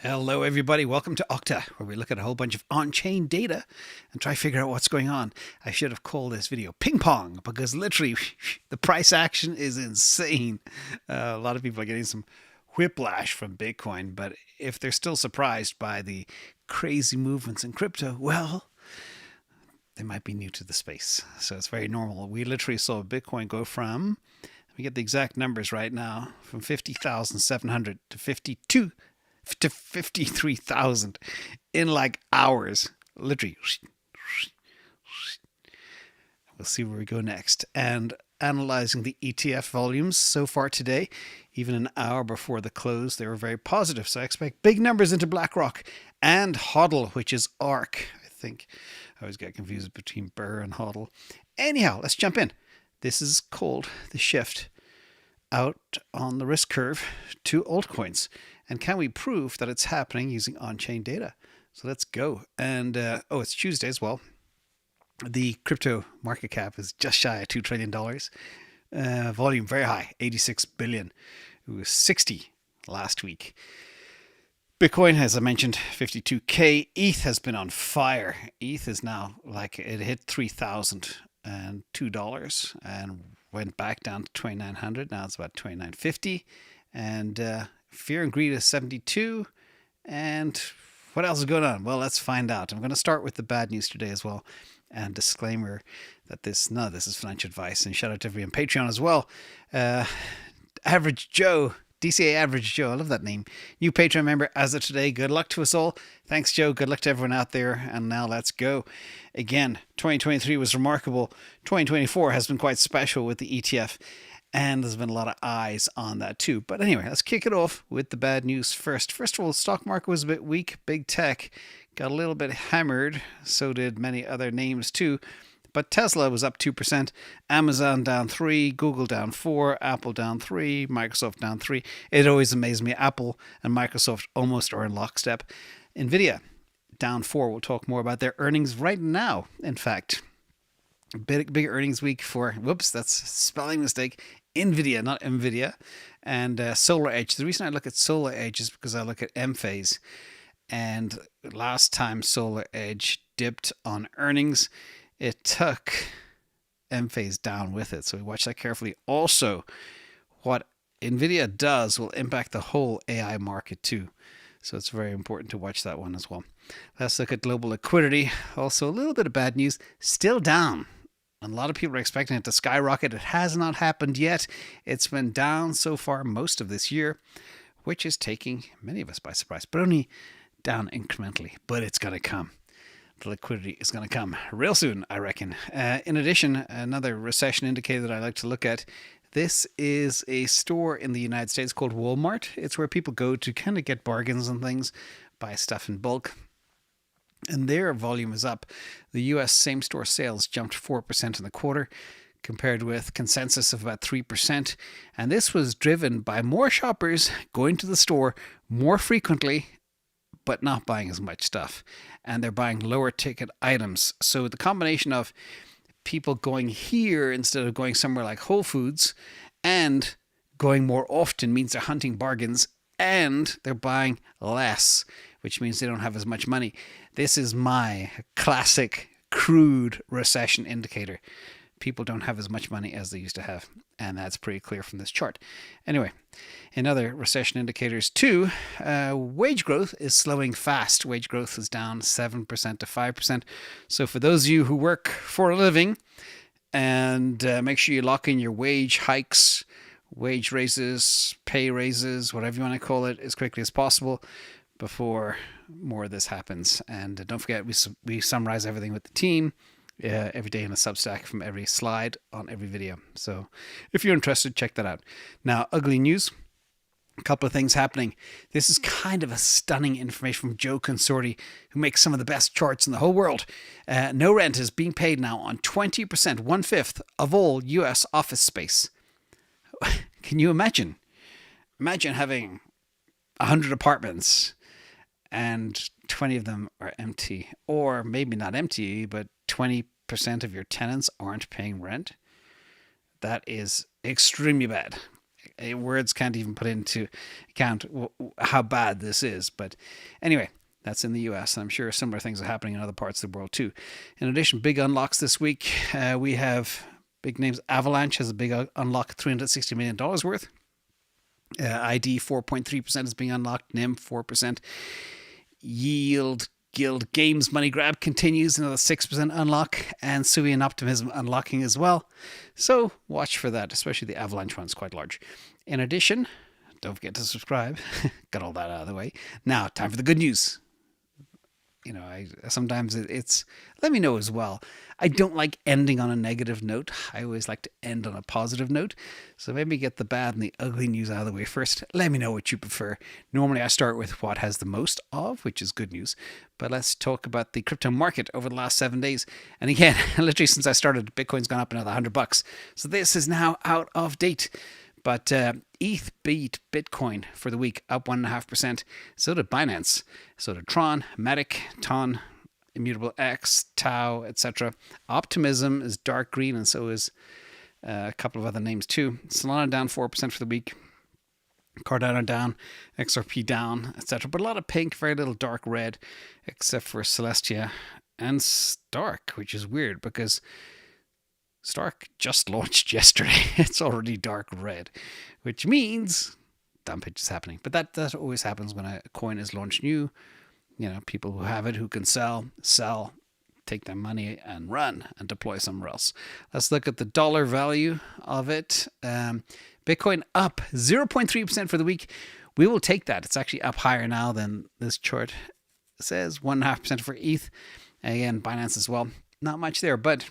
Hello, everybody. Welcome to OCTA, where we look at a whole bunch of on-chain data and try to figure out what's going on. I should have called this video ping pong because literally the price action is insane. A lot of people are getting some whiplash from Bitcoin, but if they're still surprised by the crazy movements in crypto, well, they might be new to the space. So it's very normal. We literally saw Bitcoin go from, let me get the exact numbers right now, from 50,700 to 53,000 in like hours. Literally. We'll see where we go next. And analyzing the ETF volumes so far today, even an hour before the close, they were very positive. So I expect big numbers into BlackRock and HODL, which is ARK. I think I always get confused between Burr and HODL. Anyhow, let's jump in. This is called the shift out on the risk curve to altcoins. And can we prove that it's happening using on-chain data? So let's go. And, it's Tuesday as well. The crypto market cap is just shy of $2 trillion. Volume very high, 86 billion. It was 60 last week. Bitcoin, as I mentioned, 52K. ETH has been on fire. ETH is now like it hit $3,002 and went back down to 2,900. Now it's about 2,950. And fear and greed is 72. And what else is going on? Well, let's find out. I'm going to start with the bad news today as well. And disclaimer that this is financial advice. And shout out to everyone on Patreon as well. Average Joe, DCA Average Joe, I love that name. New Patreon member as of today. Good luck to us all. Thanks, Joe. Good luck to everyone out there. And now let's go. Again, 2023 was remarkable. 2024 has been quite special with the ETF. And there's been a lot of eyes on that too. But anyway, let's kick it off with the bad news first. First of all, the stock market was a bit weak. Big tech got a little bit hammered. So did many other names too. But Tesla was up 2%, Amazon down 3%, Google down 4%, Apple down 3%, Microsoft down 3%. It always amazes me. Apple and Microsoft almost are in lockstep. NVIDIA down 4%. We'll talk more about their earnings right now, in fact. Big earnings week for, whoops, that's a spelling mistake, NVIDIA, not NVIDIA, and SolarEdge. The reason I look at SolarEdge is because I look at Mths, and last time SolarEdge dipped on earnings, it took Mths down with it. So we watch that carefully. Also, what NVIDIA does will impact the whole AI market too. So it's very important to watch that one as well. Let's look at global liquidity. Also, a little bit of bad news. Still down. And a lot of people are expecting it to skyrocket. It has not happened yet. It's been down so far most of this year, which is taking many of us by surprise, but only down incrementally. But it's going to come. The liquidity is going to come real soon, I reckon. In addition, another recession indicator that I like to look at. This is a store in the United States called Walmart. It's where people go to kind of get bargains and things, buy stuff in bulk. And their volume is up. The US same-store sales jumped 4% in the quarter, compared with consensus of about 3%. And this was driven by more shoppers going to the store more frequently, but not buying as much stuff. And they're buying lower ticket items. So the combination of people going here instead of going somewhere like Whole Foods and going more often means they're hunting bargains and they're buying less, which means they don't have as much money. This is my classic crude recession indicator. People don't have as much money as they used to have, and that's pretty clear from this chart. Anyway, in other recession indicators too, wage growth is slowing fast. Wage growth is down 7% to 5%. So for those of you who work for a living, and make sure you lock in your wage hikes, wage raises, pay raises, whatever you want to call it, as quickly as possible before more of this happens. And don't forget, we summarize everything with the team every day in a Substack from every slide on every video. So if you're interested, check that out. Now, ugly news. A couple of things happening. This is kind of a stunning information from Joe Consorti, who makes some of the best charts in the whole world. No rent is being paid now on 20%, 1/5 of all US office space. Can you imagine? Imagine having 100 apartments and 20 of them are empty, or maybe not empty, but 20% of your tenants aren't paying rent. That is extremely bad. Words can't even put into account how bad this is. But anyway, that's in the US. I'm sure similar things are happening in other parts of the world too. In addition, big unlocks this week. We have big names. Avalanche has a big unlock, $360 million worth. ID 4.3% is being unlocked. NIM 4%. Yield Guild Games money grab continues, another 6% unlock, and Sui and Optimism unlocking as well. So watch for that, especially the Avalanche one's quite large. In addition, don't forget to subscribe. Got all that out of the way. Now, time for the good news. You know, sometimes it's let me know as well. I don't like ending on a negative note. I always like to end on a positive note. So maybe get the bad and the ugly news out of the way first. Let me know what you prefer. Normally I start with what has the most of, which is good news. But let's talk about the crypto market over the last 7 days. And again, literally since I started, Bitcoin's gone up another $100. So this is now out of date. But ETH beat Bitcoin for the week, up 1.5%. So did Binance. So did Tron, Matic, Ton, Immutable X, Tau, etc. Optimism is dark green, and so is a couple of other names too. Solana down 4% for the week. Cardano down, XRP down, etc. But a lot of pink, very little dark red, except for Celestia and Stark, which is weird because Stark just launched yesterday. It's already dark red, which means dumpage is happening. But that always happens when a coin is launched new. You know, people who have it, who can sell, take their money and run and deploy somewhere else. Let's look at the dollar value of it. Bitcoin up 0.3% for the week. We will take that. It's actually up higher now than this chart says. 1.5% for ETH. Again, Binance as well. Not much there, but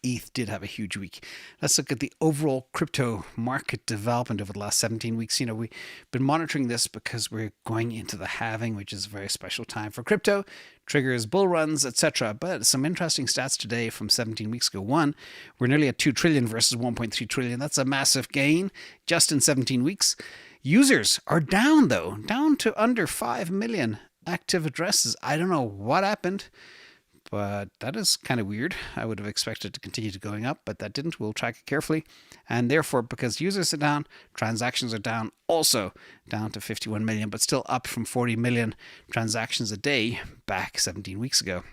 ETH did have a huge week. Let's look at the overall crypto market development over the last 17 weeks. You know, we've been monitoring this because we're going into the halving, which is a very special time for crypto, triggers bull runs, etc. But some interesting stats today from 17 weeks ago. One, we're nearly at 2 trillion versus 1.3 trillion. That's a massive gain just in 17 weeks. Users are down though, down to under 5 million active addresses. I don't know what happened, but that is kind of weird. I would have expected it to continue to going up, but that didn't. We'll track it carefully. And therefore, because users are down, transactions are down, also down to 51 million, but still up from 40 million transactions a day back 17 weeks ago.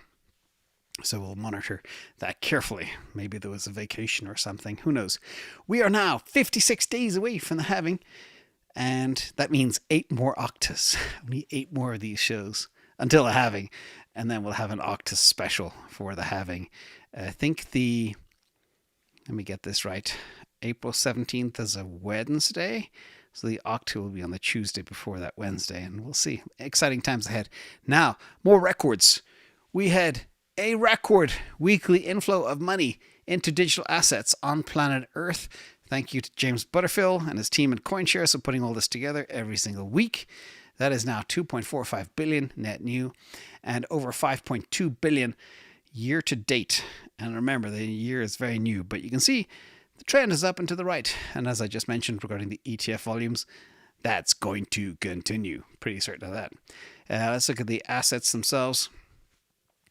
So we'll monitor that carefully. Maybe there was a vacation or something. Who knows? We are now 56 days away from the halving, and that means 8 more OCTAs. We need 8 more of these shows until the halving. And then we'll have an OCTA special for the halving. I think let me get this right, April 17th is a Wednesday. So the OCTA will be on the Tuesday before that Wednesday. And we'll see. Exciting times ahead. Now, more records. We had a record weekly inflow of money into digital assets on planet Earth. Thank you to James Butterfield and his team at CoinShares for putting all this together every single week. That is now 2.45 billion net new and over 5.2 billion year to date. And remember, the year is very new, but you can see the trend is up and to the right. And as I just mentioned regarding the ETF volumes, that's going to continue. Pretty certain of that. Let's look at the assets themselves.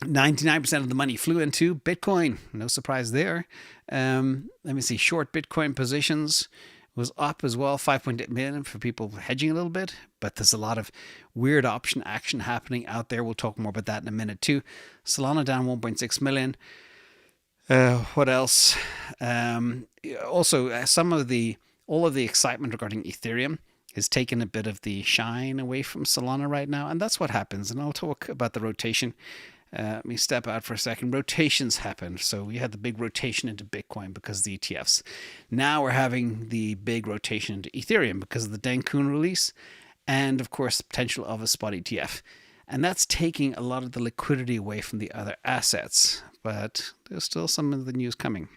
99% of the money flew into Bitcoin. No surprise there. Let me see. Short Bitcoin positions was up as well, 5.8 million for people hedging a little bit, but there's a lot of weird option action happening out there. We'll talk more about that in a minute too. Solana down 1.6 million. What else? Also, all of the excitement regarding Ethereum has taken a bit of the shine away from Solana right now, and that's what happens. And I'll talk about the rotation. Let me step out for a second. Rotations happened. So we had the big rotation into Bitcoin because of the ETFs. Now we're having the big rotation into Ethereum because of the Deaton release and, of course, the potential of a spot ETF. And that's taking a lot of the liquidity away from the other assets. But there's still some of the news coming.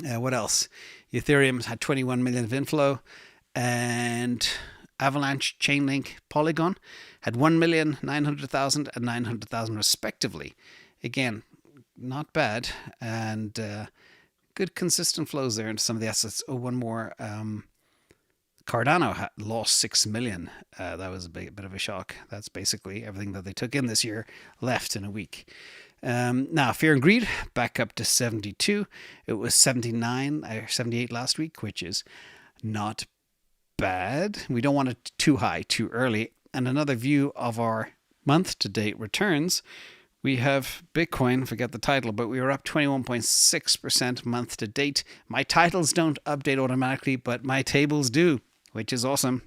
What else? Ethereum had 21 million of inflow, and Avalanche, Chainlink, Polygon had 1,900,000 and 900,000 respectively. Again, not bad, and good consistent flows there into some of the assets. Oh, one more. Cardano lost 6 million. That was a bit of a shock. That's basically everything that they took in this year left in a week. Now, Fear and Greed back up to 72. It was 79 or 78 last week, which is not bad. We don't want it too high too early. And another view of our month-to-date returns, we have Bitcoin, forget the title, but we were up 21.6% month-to-date. My titles don't update automatically, but my tables do, which is awesome.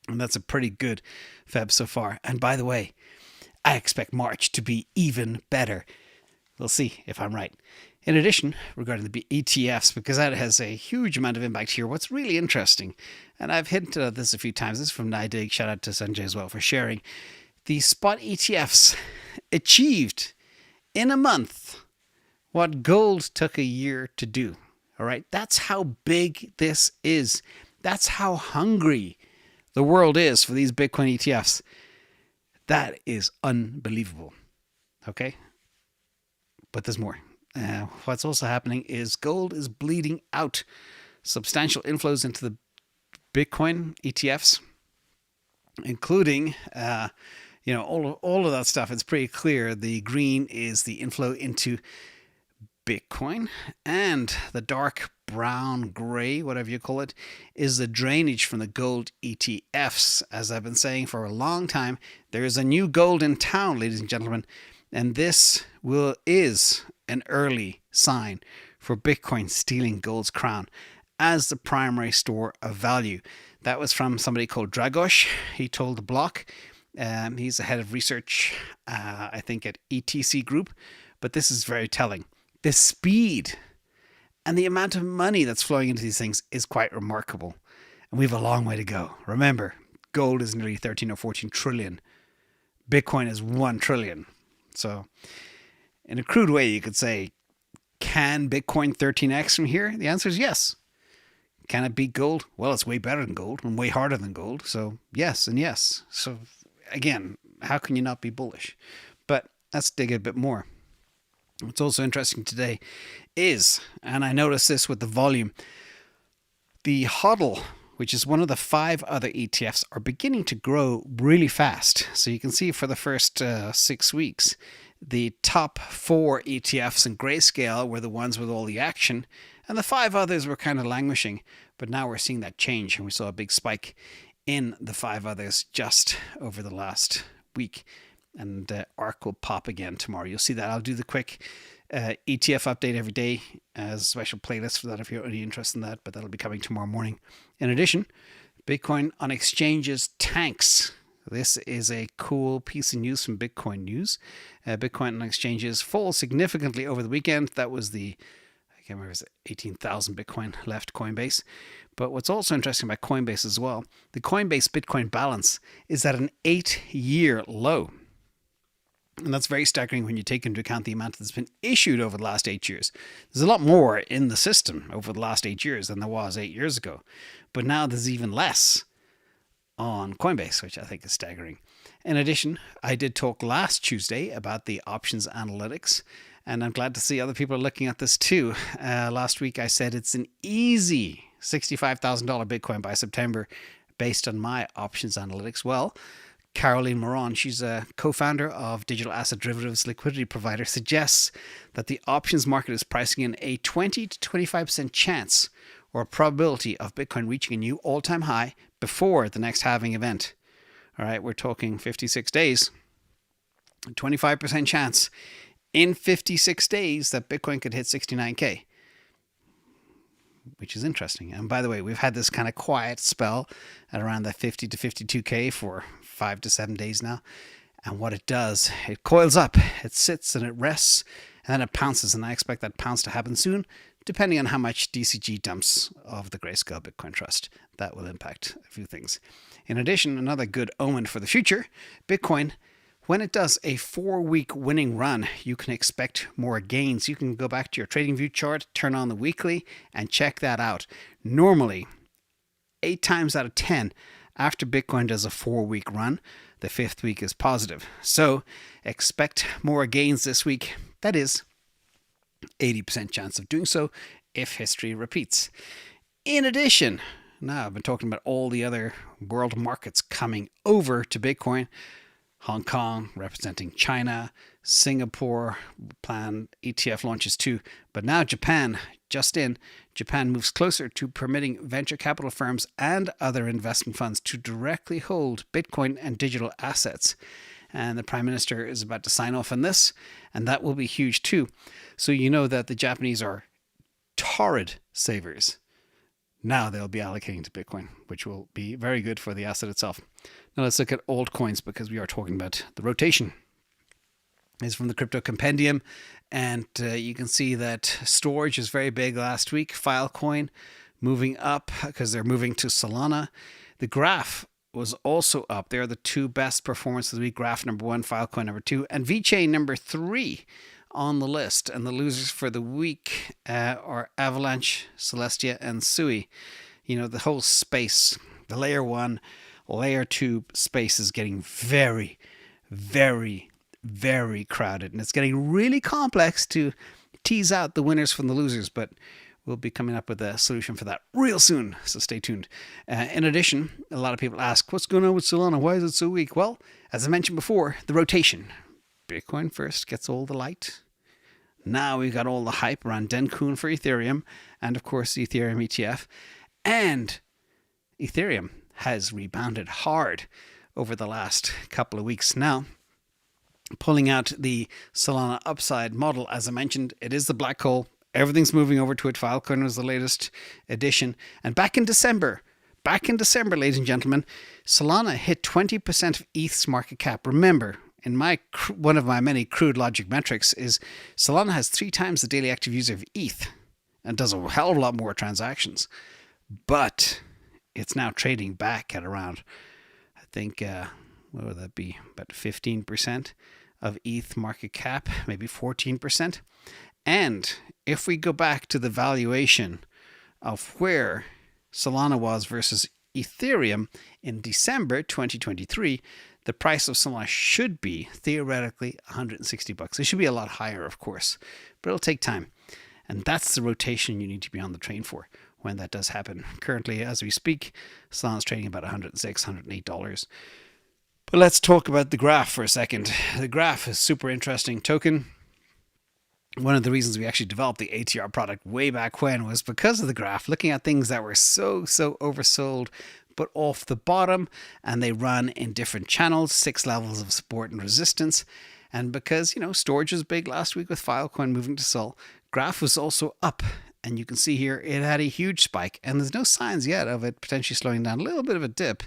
And that's a pretty good Feb so far. And by the way, I expect March to be even better. We'll see if I'm right. In addition, regarding the ETFs, because that has a huge amount of impact here, what's really interesting, and I've hinted at this a few times, this is from Nidig, shout out to Sanjay as well for sharing, the spot ETFs achieved in a month what gold took a year to do. All right, that's how big this is. That's how hungry the world is for these Bitcoin ETFs. That is unbelievable. Okay, but there's more. What's also happening is gold is bleeding out. Substantial inflows into the Bitcoin ETFs, including, all of that stuff. It's pretty clear. The green is the inflow into Bitcoin, and the dark brown, gray, whatever you call it, is the drainage from the gold ETFs. As I've been saying for a long time, there is a new gold in town, ladies and gentlemen, and this is an early sign for Bitcoin stealing gold's crown as the primary store of value. That was from somebody called Dragos. He told the block. He's the head of research, I think, at ETC Group. But this is very telling. The speed and the amount of money that's flowing into these things is quite remarkable. And we have a long way to go. Remember, gold is nearly 13 or 14 trillion. Bitcoin is 1 trillion. So in a crude way, you could say, can Bitcoin 13x from here? The answer is yes. Can it beat gold? Well, it's way better than gold and way harder than gold. So yes and yes. So again, how can you not be bullish? But let's dig a bit more. What's also interesting today is, and I noticed this with the volume, the HODL, which is one of the 5 other ETFs, are beginning to grow really fast. So you can see for the first 6 weeks, the top 4 ETFs in grayscale were the ones with all the action, and the 5 others were kind of languishing. But now we're seeing that change, and we saw a big spike in the 5 others just over the last week. And ARK will pop again tomorrow. You'll see that. I'll do the quick ETF update every day as a special playlist for that if you're really interested in that, but that'll be coming tomorrow morning. In addition, Bitcoin on exchanges tanks. This is a cool piece of news from Bitcoin News. Bitcoin on exchanges fall significantly over the weekend. That was I can't remember, it was 18,000 Bitcoin left Coinbase. But what's also interesting about Coinbase as well, the Coinbase Bitcoin balance is at an 8-year low. And that's very staggering when you take into account the amount that's been issued over the last 8 years. There's a lot more in the system over the last 8 years than there was 8 years ago. But now there's even less on Coinbase, which I think is staggering. In addition, I did talk last Tuesday about the options analytics, and I'm glad to see other people are looking at this too. Last week I said it's an easy $65,000 Bitcoin by September based on my options analytics. Well, Caroline Moran, she's a co-founder of digital asset derivatives liquidity provider, suggests that the options market is pricing in a 20 to 25% chance or probability of Bitcoin reaching a new all-time high before the next halving event. All right, we're talking 56 days. 25% chance in 56 days that Bitcoin could hit 69K, which is interesting. And by the way, we've had this kind of quiet spell at around the 50 to 52K for 5 to 7 days now. And what it does, it coils up, it sits and it rests, and then it pounces. And I expect that pounce to happen soon, depending on how much DCG dumps of the Grayscale Bitcoin Trust. That will impact a few things. In addition, another good omen for the future, Bitcoin, when it does a 4-week winning run, you can expect more gains. You can go back to your TradingView chart, turn on the weekly, and check that out. Normally, 8 times out of 10, after Bitcoin does a 4-week run, the 5th week is positive. So expect more gains this week. That is 80% chance of doing so if history repeats. In addition, now I've been talking about all the other world markets coming over to Bitcoin. Hong Kong representing China, Singapore plan ETF launches too. But now Japan, Japan moves closer to permitting venture capital firms and other investment funds to directly hold Bitcoin and digital assets. And the Prime Minister is about to sign off on this, and that will be huge too. So you know that the Japanese are torrid savers. Now they'll be allocating to Bitcoin, which will be very good for the asset itself. Now let's look at altcoins, because we are talking about the rotation. Is from the Crypto Compendium, and you can see that storage is very big last week. Filecoin moving up because they're moving to Solana. The graph was also up. They're the two best performances of the week. Graph number 1, Filecoin number 2, and VeChain number 3 on the list. And the losers for the week are Avalanche, Celestia, and Sui. You know, the whole space, the layer 1, layer 2 space is getting very, very crowded, and it's getting really complex to tease out the winners from the losers, but we'll be coming up with a solution for that real soon, so stay tuned. In addition, a lot of people ask, what's going on with Solana? Why is it so weak? Well, as I mentioned before, the rotation. Bitcoin first gets all the light. Now we've got all the hype around Deaton for Ethereum, and of course the Ethereum ETF, and Ethereum has rebounded hard over the last couple of weeks now. Pulling out the Solana upside model, as I mentioned, it is the black hole. Everything's moving over to it. Filecoin was the latest addition. And back in December, ladies and gentlemen, Solana hit 20% of ETH's market cap. Remember, in one of my many crude logic metrics is Solana has 3 times the daily active user of ETH and does a hell of a lot more transactions. But it's now trading back at around, I think, what would that be? About 15% of ETH market cap, maybe 14%. And if we go back to the valuation of where Solana was versus Ethereum in December 2023, the price of Solana should be theoretically $160. It should be a lot higher, of course, but it'll take time. And that's the rotation you need to be on the train for when that does happen. Currently, as we speak, Solana's trading about $106, $108. But let's talk about the graph for a second. The graph is super interesting. Token, one of the reasons we actually developed the ATR product way back when was because of the graph, looking at things that were so oversold, but off the bottom, and they run in different channels, 6 levels of support and resistance. And because, you know, storage was big last week with Filecoin moving to Sol, graph was also up. And you can see here, it had a huge spike, and there's no signs yet of it potentially slowing down. A little bit of a dip,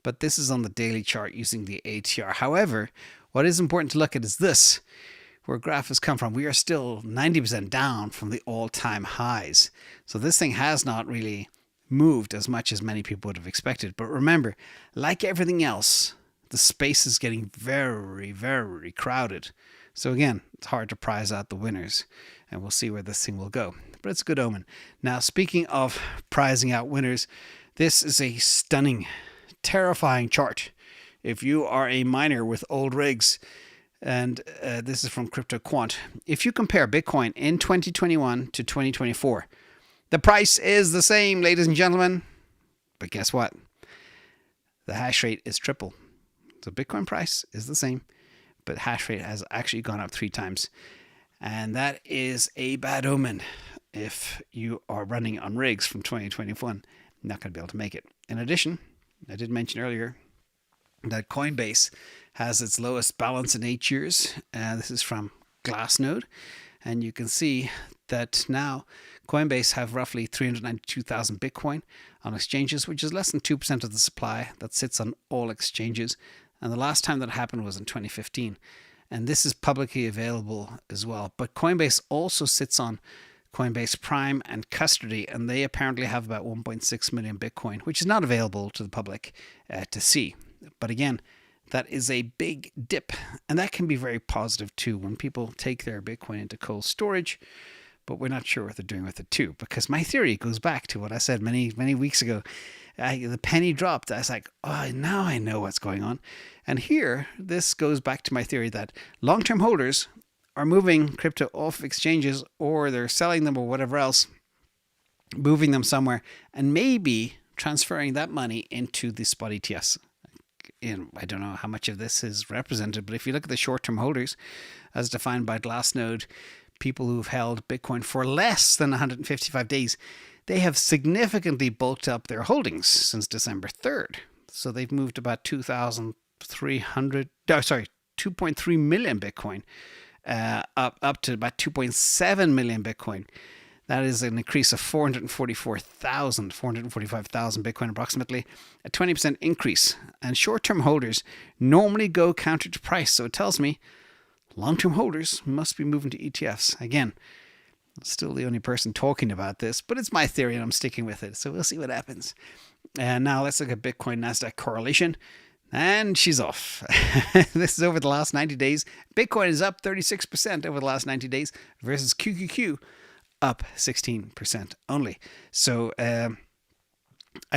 but this is on the daily chart using the ATR. However, what is important to look at is this, where graph has come from. We are still 90% down from the all-time highs. So this thing has not really moved as much as many people would have expected. But remember, like everything else, the space is getting very crowded. So again, it's hard to prize out the winners, and we'll see where this thing will go. But it's a good omen. Now, speaking of prizing out winners, this is a stunning, terrifying chart. If you are a miner with old rigs, and this is from Crypto Quant, if you compare Bitcoin in 2021 to 2024, the price is the same, ladies and gentlemen. But guess what? The hash rate is triple. So Bitcoin price is the same, but hash rate has actually gone up 3 times. And that is a bad omen. If you are running on rigs from 2021, not going to be able to make it. In addition, I did mention earlier that Coinbase has its lowest balance in 8 years. This is from Glassnode. And you can see that now Coinbase have roughly 392,000 Bitcoin on exchanges, which is less than 2% of the supply that sits on all exchanges. And the last time that happened was in 2015. And this is publicly available as well. But Coinbase also sits on Coinbase Prime and Custody, and they apparently have about 1.6 million Bitcoin, which is not available to the public to see. But again, that is a big dip, and that can be very positive too when people take their Bitcoin into cold storage, but we're not sure what they're doing with it too, because my theory goes back to what I said many weeks ago. The penny dropped. I was like, oh, now I know what's going on. And here, this goes back to my theory that long-term holders are moving crypto off exchanges, or they're selling them or whatever else, moving them somewhere, and maybe transferring that money into the spot ETFs. I don't know how much of this is represented, but if you look at the short-term holders, as defined by Glassnode, people who've held Bitcoin for less than 155 days, they have significantly bulked up their holdings since December 3rd. So they've moved about 2.3 million Bitcoin, up to about 2.7 million Bitcoin. That is an increase of 445,000 Bitcoin approximately, a 20% increase. And short-term holders normally go counter to price. So it tells me long-term holders must be moving to ETFs. Again, I'm still the only person talking about this, but it's my theory and I'm sticking with it. So we'll see what happens. And now let's look at Bitcoin Nasdaq Correlation. And she's off. This is over the last 90 days. Bitcoin is up 36% over the last 90 days versus QQQ up 16% only. So I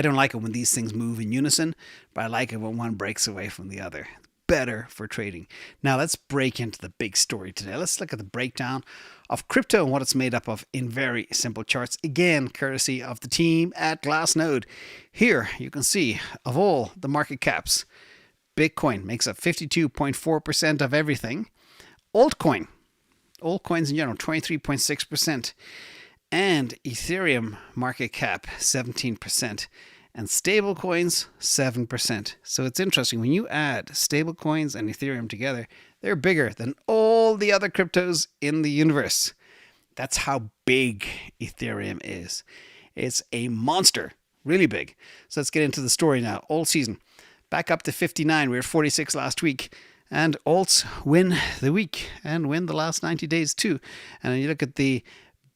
don't like it when these things move in unison, but I like it when one breaks away from the other. Better for trading. Now let's break into the big story today. Let's look at the breakdown of crypto and what it's made up of in very simple charts. Again, courtesy of the team at Glassnode. Here you can see of all the market caps, Bitcoin makes up 52.4% of everything. Altcoins in general, 23.6%. And Ethereum market cap, 17%. And stablecoins, 7%. So it's interesting. When you add stablecoins and Ethereum together, they're bigger than all the other cryptos in the universe. That's how big Ethereum is. It's a monster. Really big. So let's get into the story now. AltSeason, back up to 59. We were 46 last week. And alts win the week and win the last 90 days too. And you look at the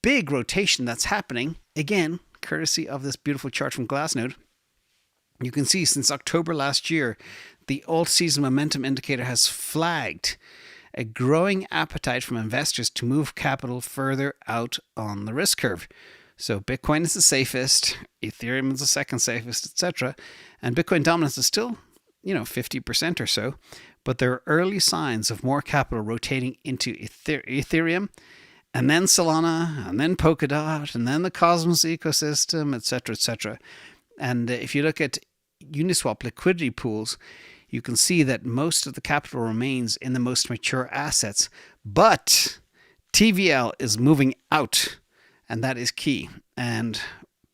big rotation that's happening, again, courtesy of this beautiful chart from Glassnode. You can see since October last year, the AltSeason momentum indicator has flagged a growing appetite from investors to move capital further out on the risk curve. So Bitcoin is the safest, Ethereum is the second safest, etc. And Bitcoin dominance is still, 50% or so. But there are early signs of more capital rotating into Ethereum, and then Solana, and then Polkadot, and then the Cosmos ecosystem, etc., etc. And if you look at Uniswap liquidity pools, you can see that most of the capital remains in the most mature assets, but TVL is moving out, and that is key, and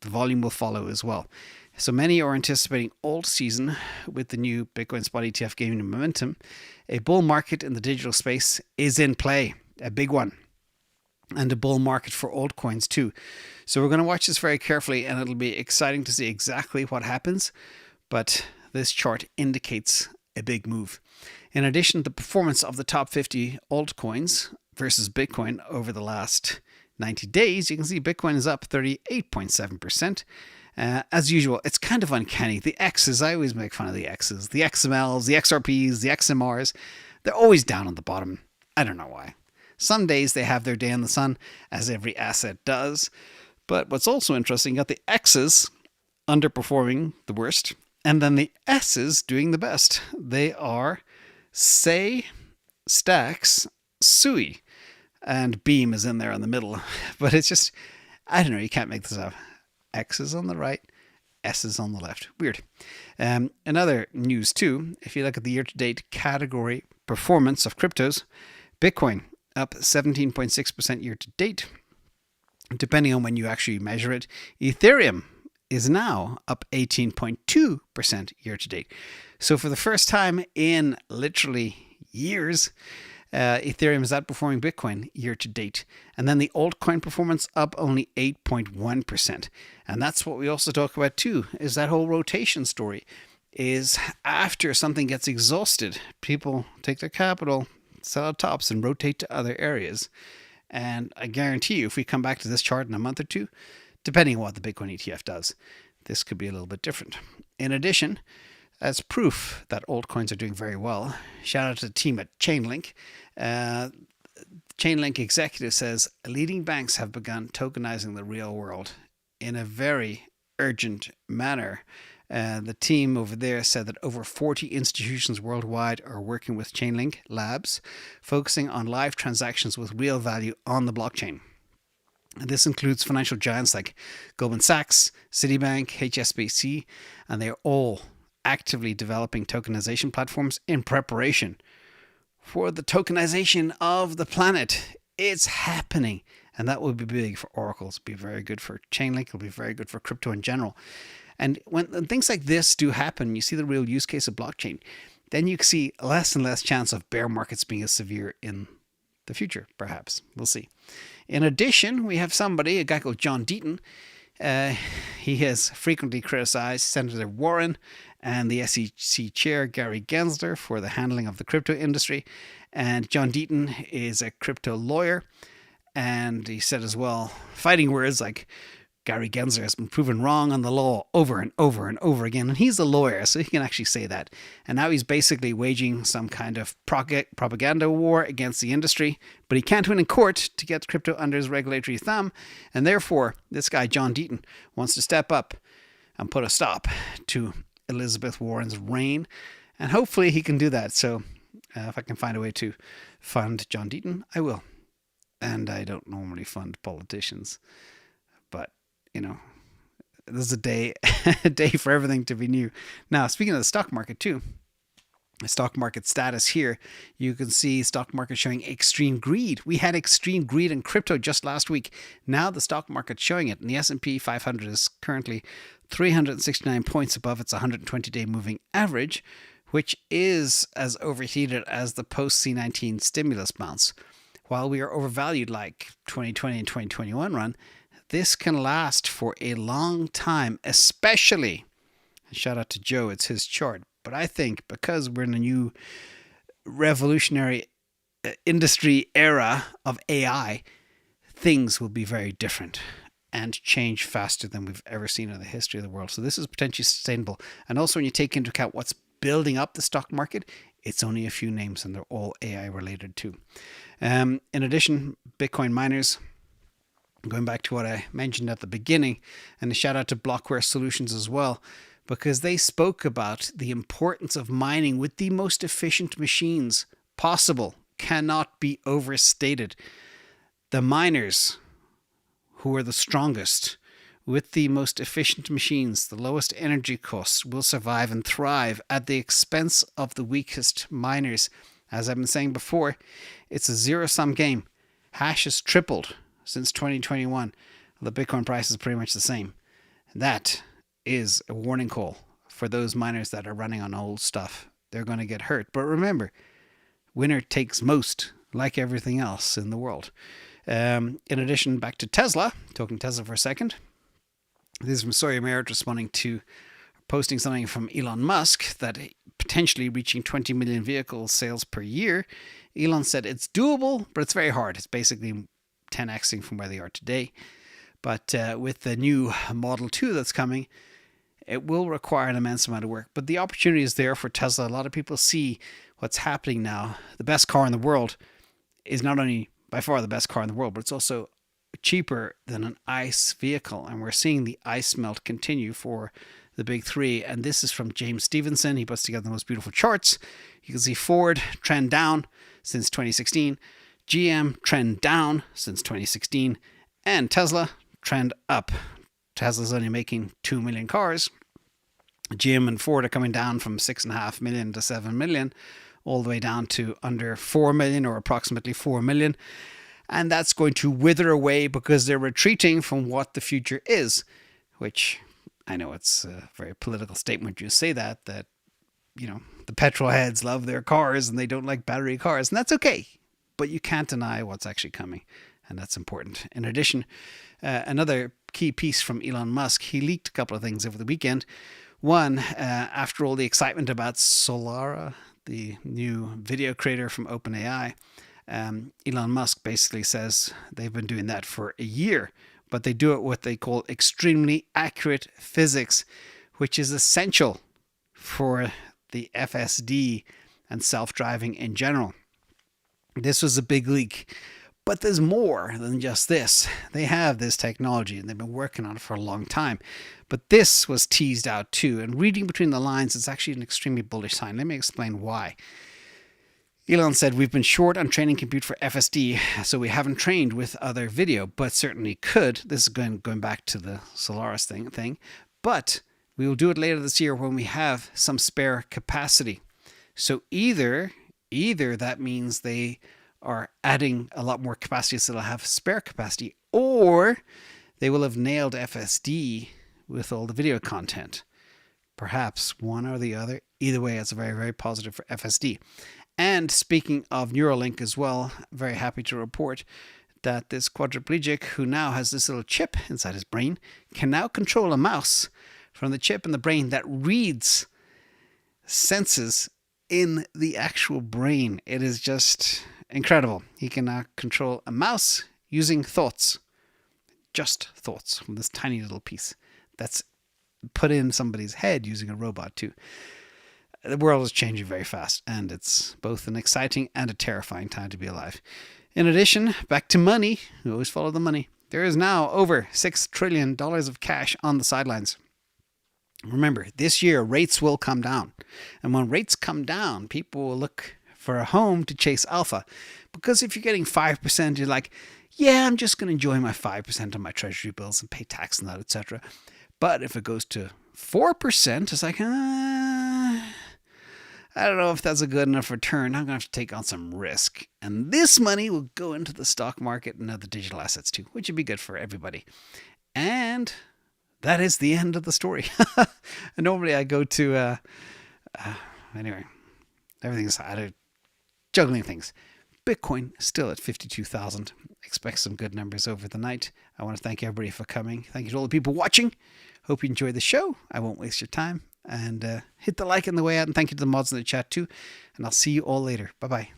the volume will follow as well. So many are anticipating AltSeason with the new Bitcoin spot ETF gaining momentum. A bull market in the digital space is in play, a big one. And a bull market for altcoins too. So we're going to watch this very carefully, and it'll be exciting to see exactly what happens. But this chart indicates a big move. In addition, the performance of the top 50 altcoins versus Bitcoin over the last 90 days, you can see Bitcoin is up 38.7%. As usual, it's kind of uncanny. The X's, I always make fun of the X's. The XMLs, the XRPs, the XMRs, they're always down on the bottom. I don't know why. Some days they have their day in the sun, as every asset does. But what's also interesting, you got the X's underperforming the worst, and then the S's doing the best. They are Say, Stacks, Sui, and Beam is in there in the middle. But it's just, I don't know, you can't make this up. X's on the right, S's on the left. Weird. In other news too, if you look at the year-to-date category performance of cryptos, Bitcoin up 17.6% year-to-date, depending on when you actually measure it. Ethereum is now up 18.2% year-to-date. So for the first time in literally years, Ethereum is outperforming Bitcoin year-to-date. And then the altcoin performance up only 8.1%. And that's what we also talk about too, is that whole rotation story. Is after something gets exhausted, people take their capital, sell at tops, and rotate to other areas. And I guarantee you, if we come back to this chart in a month or two, depending on what the Bitcoin ETF does, this could be a little bit different. In addition, as proof that altcoins are doing very well, shout out to the team at Chainlink. Chainlink executive says leading banks have begun tokenizing the real world in a very urgent manner. The team over there said that over 40 institutions worldwide are working with Chainlink Labs, focusing on live transactions with real value on the blockchain. And this includes financial giants like Goldman Sachs, Citibank, HSBC, and they're all actively developing tokenization platforms in preparation for the tokenization of the planet. It's happening. And that will be big for Oracle. It'll be very good for Chainlink. It'll be very good for crypto in general. And when things like this do happen, you see the real use case of blockchain, then you see less and less chance of bear markets being as severe in the future, perhaps. We'll see. In addition, we have a guy called John Deaton. He has frequently criticized Senator Warren and the SEC chair, Gary Gensler, for the handling of the crypto industry. And John Deaton is a crypto lawyer. And he said as well, fighting words like Gary Gensler has been proven wrong on the law over and over and over again. And he's a lawyer, so he can actually say that. And now he's basically waging some kind of propaganda war against the industry. But he can't win in court to get crypto under his regulatory thumb. And therefore, this guy, John Deaton, wants to step up and put a stop to Elizabeth Warren's reign. And hopefully he can do that. So if I can find a way to fund John Deaton, I will. And I don't normally fund politicians, but this is a day for everything to be new. Now, speaking of the stock market too, the stock market status here, you can see stock market showing extreme greed. We had extreme greed in crypto just last week. Now the stock market's showing it, and the S&P 500 is currently 369 points above its 120-day moving average, which is as overheated as the post-C19 stimulus bounce. While we are overvalued like 2020 and 2021 run, this can last for a long time, especially, shout out to Joe, it's his chart, but I think because we're in a new revolutionary industry era of AI, things will be very different and change faster than we've ever seen in the history of the world. So this is potentially sustainable. And also when you take into account what's building up the stock market, it's only a few names and they're all AI related too. In addition, Bitcoin miners, going back to what I mentioned at the beginning, and a shout out to Blockware Solutions as well, because they spoke about the importance of mining with the most efficient machines possible. Cannot be overstated. The miners who are the strongest with the most efficient machines, the lowest energy costs, will survive and thrive at the expense of the weakest miners. As I've been saying before, it's a zero-sum game. Hash has tripled since 2021. The Bitcoin price is pretty much the same. That is a warning call for those miners that are running on old stuff. They're going to get hurt. But remember, winner takes most, like everything else in the world. In addition, back to Tesla, talking Tesla for a second. This is from Sawyer Merritt posting something from Elon Musk that potentially reaching 20 million vehicle sales per year. Elon said it's doable, but it's very hard. It's basically 10xing from where they are today. But with the new Model 2 that's coming, it will require an immense amount of work. But the opportunity is there for Tesla. A lot of people see what's happening now. The best car in the world is not only by far the best car in the world, but it's also cheaper than an ICE vehicle. And we're seeing the ICE melt continue for the big three. And this is from James Stevenson. He puts together the most beautiful charts. You can see Ford trend down since 2016, GM trend down since 2016, and Tesla trend up. Tesla's only making 2 million cars. GM and Ford are coming down from 6.5 million to 7 million, all the way down to under 4 million or approximately 4 million. And that's going to wither away because they're retreating from what the future is, which I know it's a very political statement. You say that, the petrol heads love their cars and they don't like battery cars, and that's okay. But you can't deny what's actually coming, and that's important. In addition, another key piece from Elon Musk, he leaked a couple of things over the weekend. One, after all the excitement about Solara, the new video creator from OpenAI, Elon Musk basically says they've been doing that for a year, but they do it what they call extremely accurate physics, which is essential for the FSD and self-driving in general. This was a big leak, but there's more than just this. They have this technology and they've been working on it for a long time, but this was teased out too. And reading between the lines, it's actually an extremely bullish sign. Let me explain why. Elon said, we've been short on training compute for FSD, so we haven't trained with other video, but certainly could. This is going back to the Solaris thing. But We will do it later this year when we have some spare capacity. So either that means they are adding a lot more capacity so they'll have spare capacity, or they will have nailed FSD with all the video content. Perhaps one or the other. Either way, it's very, very positive for FSD. And speaking of Neuralink as well, very happy to report that this quadriplegic who now has this little chip inside his brain can now control a mouse from the chip in the brain that reads senses in the actual brain. It is just incredible. He can now control a mouse using thoughts. Just thoughts from this tiny little piece that's put in somebody's head using a robot too. The world is changing very fast, and it's both an exciting and a terrifying time to be alive. In addition, back to money. We always follow the money. There is now over $6 trillion of cash on the sidelines. Remember, this year rates will come down. And when rates come down, people will look for a home to chase alpha. Because if you're getting 5%, you're like, yeah, I'm just going to enjoy my 5% on my treasury bills and pay tax on that, etc. But if it goes to 4%, it's like, I don't know if that's a good enough return. I'm going to have to take on some risk. And this money will go into the stock market and other digital assets too, which would be good for everybody. And that is the end of the story. And normally I go to, anyway, everything's juggling things. Bitcoin still at 52,000. Expect some good numbers over the night. I want to thank everybody for coming. Thank you to all the people watching. Hope you enjoyed the show. I won't waste your time. And hit the like on the way out. And thank you to the mods in the chat too. And I'll see you all later. Bye-bye.